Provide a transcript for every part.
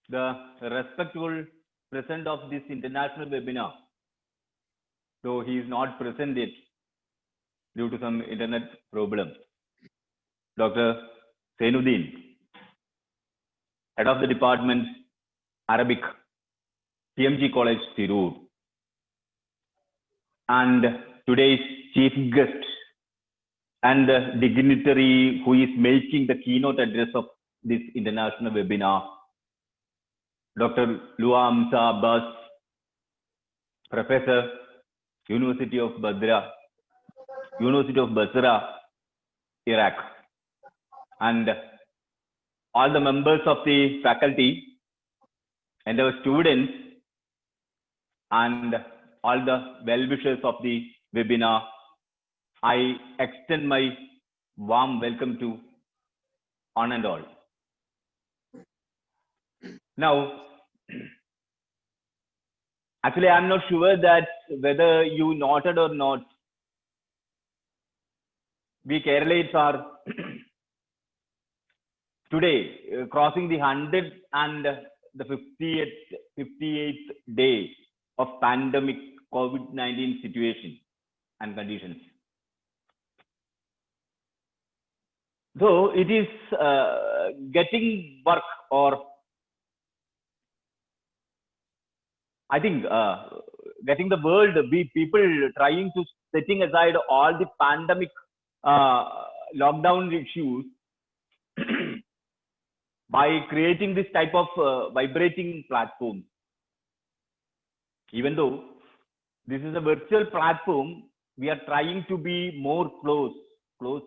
the respectful present of this international webinar, though he is not present yet due to some internet problem. Dr. Zainuddin, Head of the Department, Arabic, CMG College, Tirur. And today's chief guest and the dignitary who is making the keynote address of this international webinar, Dr. Lua Hamza Abbas, Professor, University of Basra, Iraq, and all the members of the faculty and our students and all the well-wishers of the webinar. I extend my warm welcome to one and all. Now, actually, I'm not sure that whether you noted or not, we Keralites are today crossing the 100th and the 58th day of pandemic COVID-19 situation and conditions. Though it is getting work, or I think getting the world, people trying to setting aside all the pandemic lockdown issues by creating this type of vibrating platform. Even though this is a virtual platform, we are trying to be more close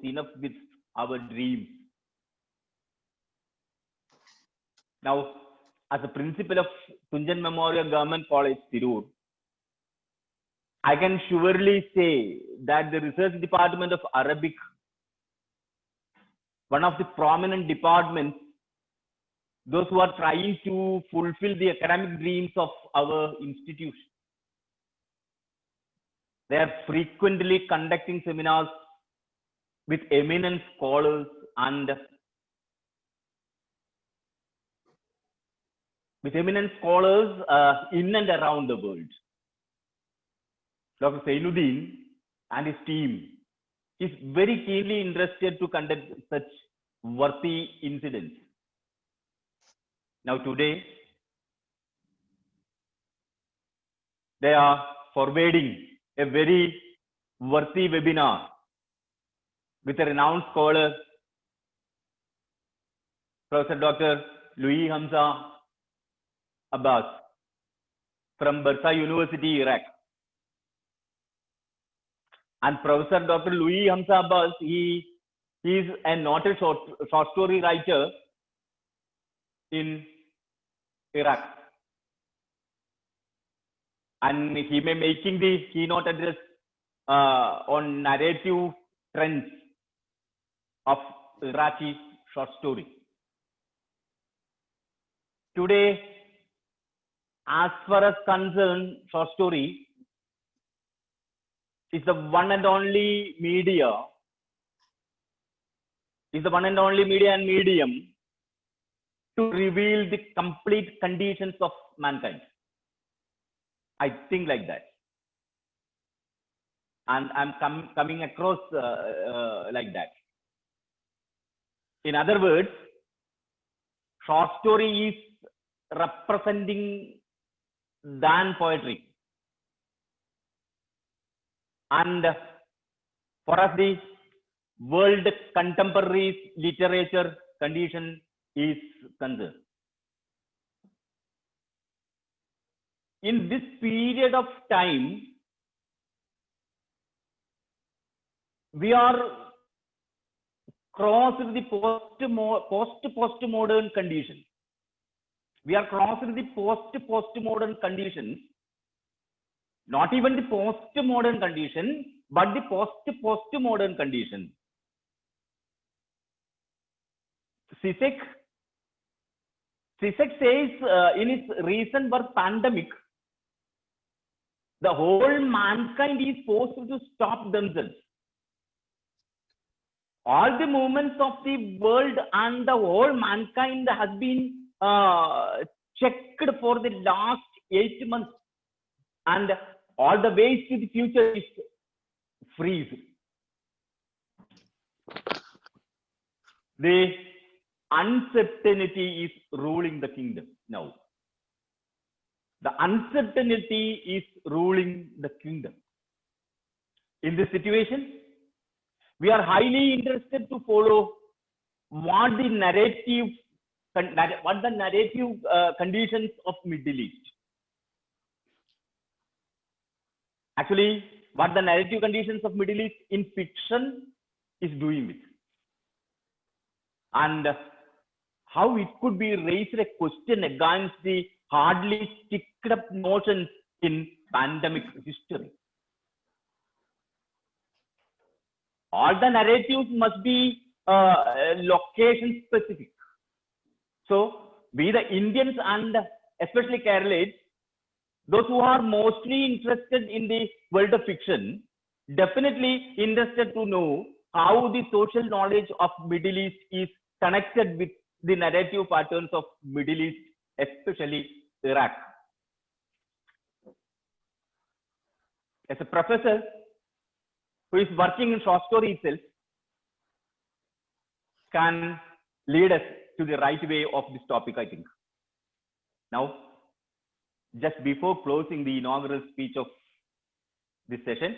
enough with our dreams. Now, as a principal of Tunjan Memorial Government College, Tirur, I can surely say that the research department of Arabic, one of the prominent departments, those who are trying to fulfill the academic dreams of our institution. They are frequently conducting seminars with eminent scholars and in and around the world. Dr. Zainuddin and his team is very keenly interested to conduct such worthy incidents. Now today, they are forwarding a very worthy webinar with a renowned scholar, Professor Dr. Lua Hamza Abbas from Basra University, Iraq. And Professor Dr. Lua Hamza Abbas, he is a noted short story writer in Iraq. And he may making the keynote address on narrative trends of Iraqi short story. Today, as far as concerned, short story is the one and only media, and medium to reveal the complete conditions of mankind. I think like that. And I'm coming across like that. In other words, short story is representing than poetry. And for us, the world contemporary literature condition is concerned. In this period of time, we are crossing the post-postmodern condition. We are crossing the post-postmodern conditions, not even the postmodern condition, but the post-postmodern condition. Zizek says in his recent work, Pandemic, the whole mankind is forced to stop themselves. All the movements of the world and the whole mankind has been checked for the last 8 months, and all the ways to the future is freeze. The uncertainty is ruling the kingdom now. The uncertainty is ruling the kingdom. In this situation, we are highly interested to follow what the narrative conditions of Middle East. Actually, what the narrative conditions of Middle East in fiction is doing with, and how it could be raised a question against the hardly sticked up notions in pandemic history. All the narratives must be location specific. So we the Indians and especially Keralites, those who are mostly interested in the world of fiction, definitely interested to know how the social knowledge of Middle East is connected with the narrative patterns of Middle East, especially Iraq. As a professor who is working in short story itself, can lead us to the right way of this topic, I think. Now, just before closing the inaugural speech of this session,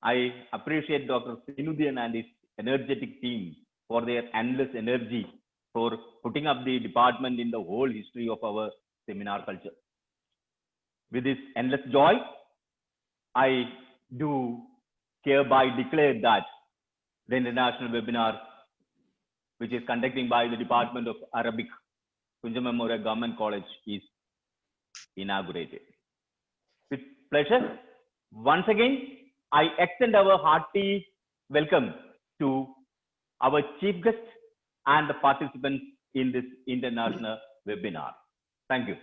I appreciate Dr. Seinuddin and his energetic team for their endless energy for putting up the department in the whole history of our seminar culture. With this endless joy, I do hereby declare that the international webinar, which is conducting by the Department of Arabic, Kunjamamura Government College, is inaugurated. With pleasure, once again, I extend our hearty welcome to our chief guest and the participants in this international webinar. Thank you.